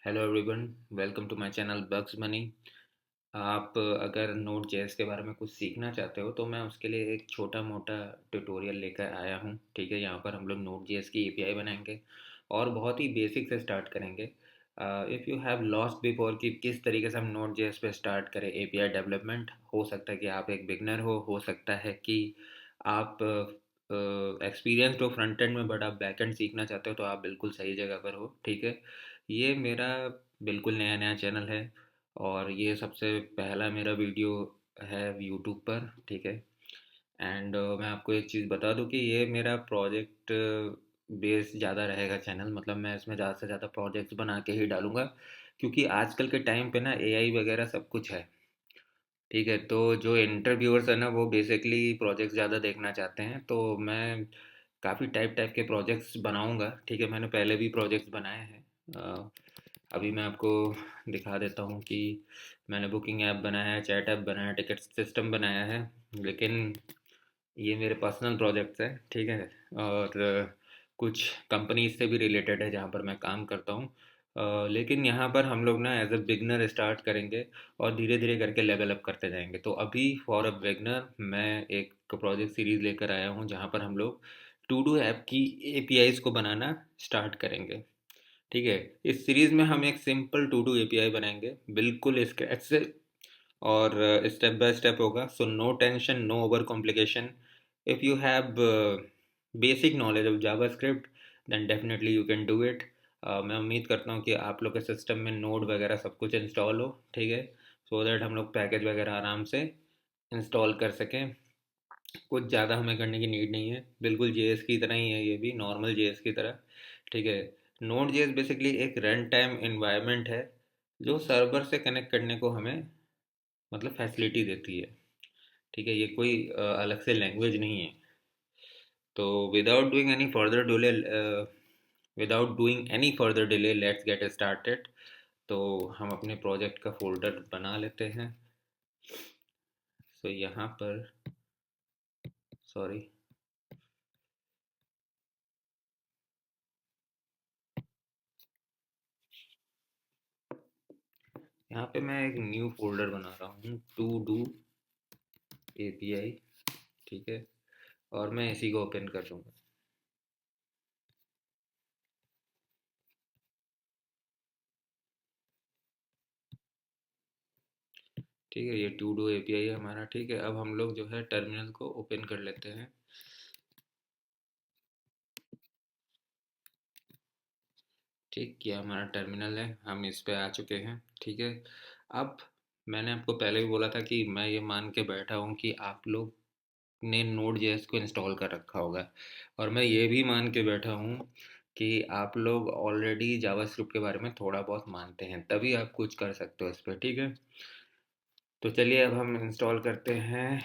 Hello everyone, welcome to my channel bugs money. आप अगर node JS के बारे में कुछ सीखना चाहते हो तो मैं उसके लिए एक छोटा मोटा ट्यूटोरियल लेकर आया हूँ। ठीक है, यहाँ पर हम लोग नोड जेएस की एपीआई बनाएंगे और बहुत ही बेसिक से स्टार्ट करेंगे। If you have lost before कि किस तरीके से हम नोड जेएस पे स्टार्ट करें एपीआई डेवलपमेंट, हो सकता है कि आप एक बिगनर हो सकता है कि आप एक्सपीरियंस्ड हो फ्रंट एंड में, बट आप बैक एंड सीखना चाहते हो तो आप बिल्कुल सही जगह पर हो। ठीक है, ये मेरा बिल्कुल नया नया चैनल है और ये सबसे पहला मेरा वीडियो है यूट्यूब पर। ठीक है, एंड मैं आपको एक चीज़ बता दूं कि ये मेरा प्रोजेक्ट बेस ज़्यादा रहेगा चैनल, मतलब मैं इसमें ज़्यादा से ज़्यादा प्रोजेक्ट्स बना के ही डालूंगा, क्योंकि आजकल के टाइम पे ना एआई वगैरह सब कुछ है। ठीक है, तो जो इंटरव्यूअर्स है ना वो बेसिकली प्रोजेक्ट्स ज़्यादा देखना चाहते हैं, तो मैं काफ़ी टाइप टाइप के प्रोजेक्ट्स बनाऊंगा। ठीक है, मैंने पहले भी प्रोजेक्ट्स बनाए हैं। अ, अभी मैं आपको दिखा देता हूँ कि मैंने बुकिंग ऐप बनाया है, चैट ऐप बनाया है, टिकट सिस्टम बनाया है, लेकिन ये मेरे पर्सनल प्रोजेक्ट्स हैं। ठीक है, और कुछ कंपनीज से भी रिलेटेड है जहाँ पर मैं काम करता हूँ। लेकिन यहाँ पर हम लोग ना एज अ बिगनर स्टार्ट करेंगे और धीरे धीरे करके लेवल अप करते जाएंगे। तो अभी फॉर अ बिगनर मैं एक प्रोजेक्ट सीरीज लेकर आया हूँ जहाँ पर हम लोग टू डू ऐप की एपीआईज को बनाना स्टार्ट करेंगे। ठीक है, इस सीरीज में हम एक सिंपल टू डू एपीआई बनाएंगे बिल्कुल स्क्रैच से, और स्टेप बाय स्टेप होगा, so no tension, no over complication. If you have basic knowledge of JavaScript then definitely you can do it. मैं उम्मीद करता हूँ कि आप लोग के सिस्टम में नोड वगैरह सब कुछ इंस्टॉल हो। ठीक है, सो दैट हम लोग पैकेज वगैरह आराम से इंस्टॉल कर सकें। कुछ ज़्यादा हमें करने की नीड नहीं है, बिल्कुल जेएस की तरह ही है, ये भी नॉर्मल जेएस की तरह। ठीक है, नोड जेएस बेसिकली एक रन टाइम इन्वायरमेंट है जो सर्वर से कनेक्ट करने को हमें मतलब फैसिलिटी देती है। ठीक है, ये कोई अलग से लैंग्वेज नहीं है। तो without doing any further delay let's get started. तो हम अपने प्रोजेक्ट का फोल्डर बना लेते हैं। सो यहाँ पर, सॉरी, यहाँ पे मैं एक न्यू फोल्डर बना रहा हूँ, टू डू एपीआई। ठीक है, और मैं इसी को ओपन कर दूंगा। ठीक है, ये टू डू एपीआई है हमारा। ठीक है, अब हम लोग जो है टर्मिनल को ओपन कर लेते हैं। ठीक, ये हमारा टर्मिनल है, हम इस पे आ चुके हैं। ठीक है, अब मैंने आपको पहले भी बोला था कि मैं ये मान के बैठा हूँ कि आप लोग ने नोड जेएस को इंस्टॉल कर रखा होगा, और मैं ये भी मान के बैठा हूँ कि आप लोग ऑलरेडी जावास्क्रिप्ट के बारे में थोड़ा बहुत मानते हैं, तभी आप कुछ कर सकते हो इस पर। ठीक है, तो चलिए अब हम इंस्टॉल करते हैं।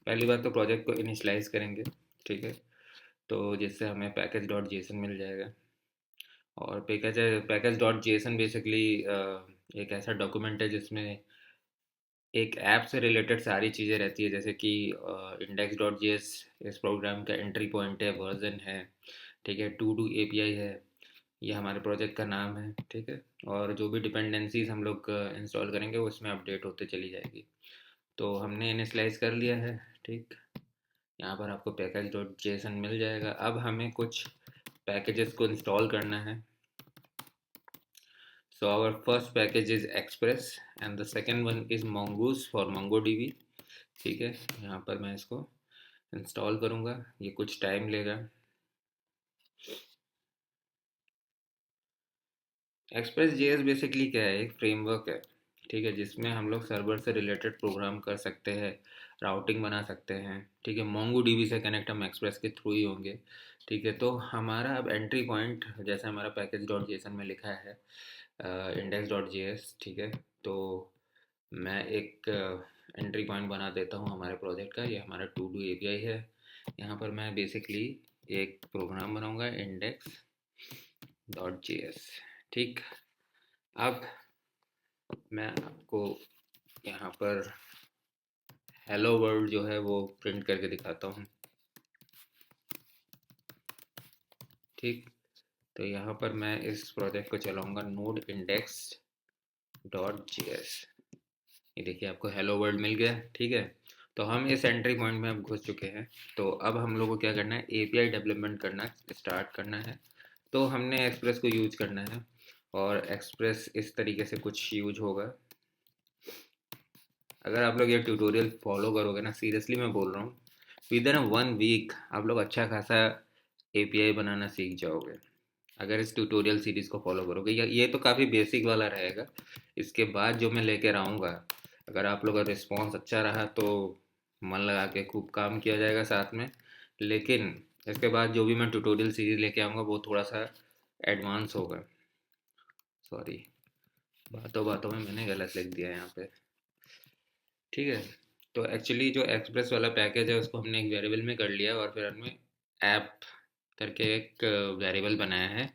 पहली बात तो प्रोजेक्ट को इनिशलाइज करेंगे। ठीक है, तो जिससे हमें पैकेज डॉट जेसन मिल जाएगा। और पैकेज डॉट जेसन बेसिकली एक ऐसा डॉक्यूमेंट है जिसमें एक ऐप से रिलेटेड सारी चीज़ें रहती है, जैसे कि इंडेक्स डॉट जेएस इस प्रोग्राम का एंट्री पॉइंट है, वर्जन है। ठीक है, टू डू एपीआई है, ये हमारे प्रोजेक्ट का नाम है। ठीक है, और जो भी डिपेंडेंसीज हम लोग इंस्टॉल करेंगे वो इसमें अपडेट होते चली जाएगी। तो हमने इनिशलाइज कर लिया है। ठीक, यहाँ पर आपको पैकेज डॉट जेसन मिल जाएगा। अब हमें कुछ पैकेजेस को इंस्टॉल करना है। So our first package is Express and the second one is Mongoose for MongoDB। ठीक है, यहाँ पर मैं इसको इंस्टॉल करूँगा, ये कुछ टाइम लेगा। एक्सप्रेस जेएस बेसिकली क्या है, एक फ्रेमवर्क है। ठीक है, जिसमें हम लोग सर्वर से रिलेटेड प्रोग्राम कर सकते हैं, राउटिंग बना सकते हैं। ठीक है, मोंगो डीबी से कनेक्ट हम एक्सप्रेस के थ्रू ही होंगे। ठीक है, तो हमारा अब एंट्री पॉइंट जैसे हमारा पैकेज डॉट जेसन में लिखा है इंडेक्स डॉट जेएस। ठीक है, तो मैं एक एंट्री पॉइंट बना देता हूँ हमारे प्रोजेक्ट का। ये हमारा टू डू एपीआई है। यहाँ पर मैं बेसिकली एक प्रोग्राम बनाऊँगा, इंडेक्स डॉट जेएस। ठीक, अब मैं आपको यहाँ पर हेलो वर्ल्ड जो है वो प्रिंट करके दिखाता हूँ। ठीक, तो यहाँ पर मैं इस प्रोजेक्ट को चलाऊँगा नोड इंडेक्स डॉट जेएस। ये देखिए आपको हेलो वर्ल्ड मिल गया, ठीक है। तो हम इस एंट्री पॉइंट में अब घुस चुके हैं। तो अब हम लोग को क्या करना है, एपीआई डेवलपमेंट करना स्टार्ट करना है। तो हमने एक्सप्रेस को यूज करना है और एक्सप्रेस इस तरीके से कुछ यूज होगा। अगर आप लोग ये ट्यूटोरियल फॉलो करोगे ना, सीरियसली मैं बोल रहा हूँ, विद इन 1 वीक आप लोग अच्छा खासा एपीआई बनाना सीख जाओगे अगर इस ट्यूटोरियल सीरीज़ को फॉलो करोगे। ये तो काफ़ी बेसिक वाला रहेगा। इसके बाद जो मैं लेकर आऊँगा, अगर आप लोग का रिस्पॉन्स अच्छा रहा तो मन लगा के खूब काम किया जाएगा साथ में। लेकिन इसके बाद जो भी मैं ट्यूटोरियल सीरीज़ लेके आऊँगा वो थोड़ा सा एडवांस होगा। सॉरी, बातों बातों में मैंने गलत लिख दिया यहाँ पे, ठीक है। तो एक्चुअली जो एक्सप्रेस वाला पैकेज है उसको हमने एक वेरिएबल में कर लिया और फिर हमने ऐप करके एक वेरिएबल बनाया है,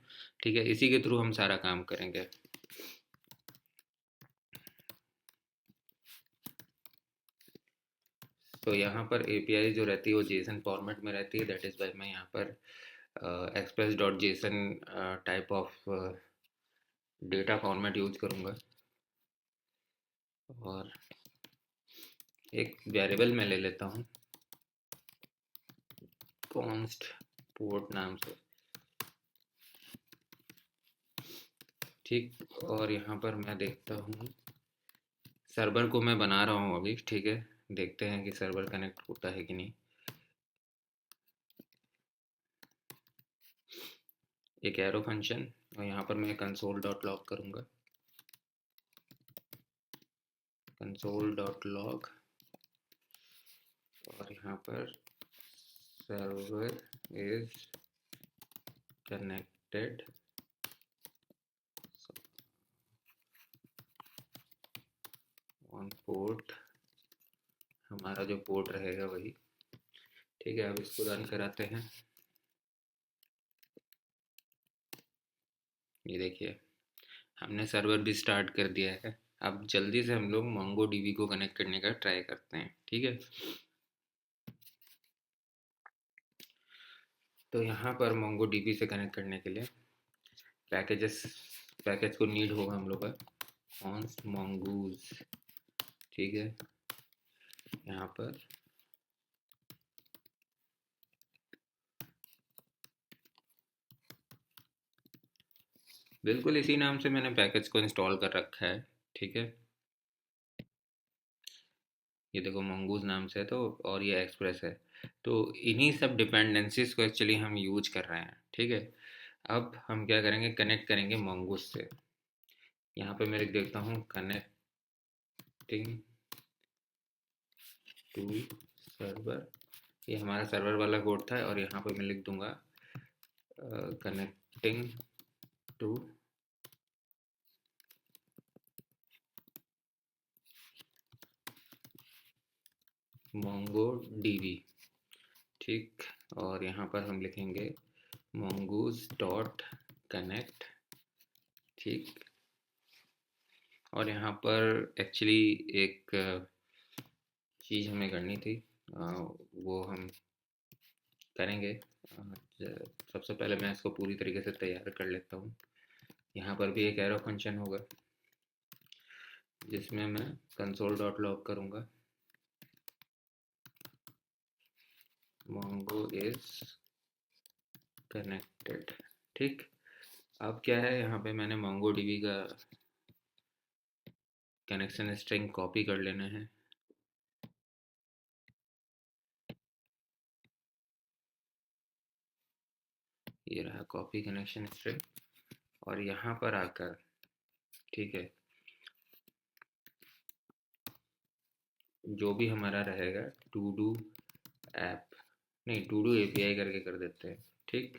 ठीक है। इसी के थ्रू हम सारा काम करेंगे। तो यहाँ पर एपीआई जो रहती है वो जेसन फॉर्मेट में रहती है, दैट इज़ वाई मैं यहाँ पर express dot JSON type of data format use करूँगा। और एक वेरिएबल मैं ले लेता हूँ कॉन्स्ट पोर्ट नाम से, ठीक। और यहाँ पर मैं देखता हूँ सर्वर को मैं बना रहा हूँ अभी, ठीक है। देखते हैं कि सर्वर कनेक्ट होता है कि नहीं। एक एरो फंक्शन और यहाँ पर मैं कंसोल डॉट लॉग करूँगा, कंसोल डॉट लॉग। और यहाँ पर server is connected on port, हमारा जो पोर्ट रहेगा वही, ठीक है। अब इसको रन कराते हैं। ये देखिए हमने सर्वर भी स्टार्ट कर दिया है। अब जल्दी से हम लोग मोंगो डीबी को कनेक्ट करने का ट्राई करते हैं, ठीक है। तो यहाँ पर मोंगो डीबी से कनेक्ट करने के लिए पैकेजेस पैकेज को नीड होगा हम लोग का कॉन्स्ट mongoose, ठीक है। यहाँ पर बिल्कुल इसी नाम से मैंने पैकेज को इंस्टॉल कर रखा है, ठीक है। ये देखो mongoose नाम से है, तो और ये एक्सप्रेस है। तो इन्हीं सब डिपेंडेंसीज को एक्चुअली हम यूज कर रहे हैं, ठीक है। अब हम क्या करेंगे, कनेक्ट करेंगे mongoose से। यहाँ पे मैं लिख देता हूँ कनेक्टिंग टू सर्वर, ये हमारा सर्वर वाला कोड था। और यहाँ पे मैं लिख दूंगा कनेक्टिंग टू मोंगो डीबी, ठीक। और यहाँ पर हम लिखेंगे mongoose डॉट कनेक्ट, ठीक। और यहाँ पर एक्चुअली एक चीज़ हमें करनी थी, वो हम करेंगे। सबसे पहले मैं इसको पूरी तरीके से तैयार कर लेता हूँ। यहाँ पर भी एक एरो फंक्शन होगा जिसमें मैं कंसोल डॉट लॉग करूँगा mongo इज कनेक्टेड, ठीक। अब क्या है, यहाँ पे मैंने mongo db का कनेक्शन स्ट्रिंग कॉपी कर लेना है। ये रहा कॉपी कनेक्शन स्ट्रिंग। और यहाँ पर आकर, ठीक है, जो भी हमारा रहेगा टू डू ऐप, नहीं टू डू एपीआई करके कर देते हैं, ठीक।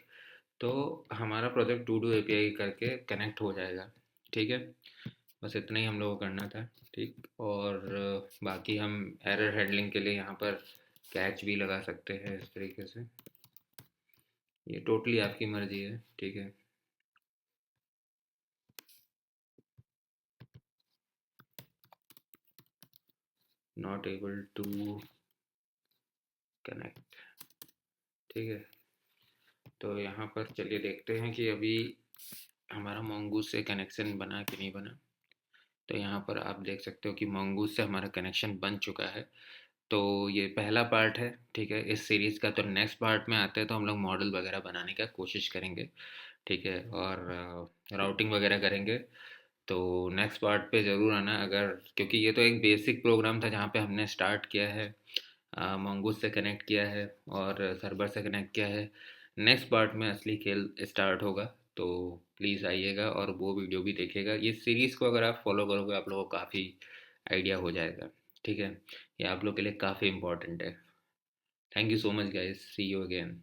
तो हमारा प्रोजेक्ट टू डू एपीआई करके कनेक्ट हो जाएगा, ठीक है। बस इतना ही हम लोग को करना था, ठीक। और बाकी हम एरर हैंडलिंग के लिए यहाँ पर कैच भी लगा सकते हैं इस तरीके से। ये टोटली आपकी मर्जी है, ठीक है। नॉट एबल टू कनेक्ट, ठीक है। तो यहाँ पर चलिए देखते हैं कि अभी हमारा मंगूस से कनेक्शन बना कि नहीं बना। तो यहाँ पर आप देख सकते हो कि मंगूस से हमारा कनेक्शन बन चुका है। तो ये पहला पार्ट है, ठीक है, इस सीरीज़ का। तो नेक्स्ट पार्ट में आते हैं तो हम लोग मॉडल वगैरह बनाने का कोशिश करेंगे, ठीक है, और राउटिंग वगैरह करेंगे। तो नेक्स्ट पार्ट पे ज़रूर आना, अगर, क्योंकि ये तो एक बेसिक प्रोग्राम था जहाँ पे हमने स्टार्ट किया है, मंगूस से कनेक्ट किया है और सर्वर से कनेक्ट किया है। नेक्स्ट पार्ट में असली खेल स्टार्ट होगा। तो प्लीज़ आइएगा और वो वीडियो भी देखिएगा। ये सीरीज़ को अगर आप फॉलो करोगे आप लोगों को काफ़ी आइडिया हो जाएगा, ठीक है। ये आप लोग के लिए काफ़ी इंपॉर्टेंट है। Thank you so much guys, see you again.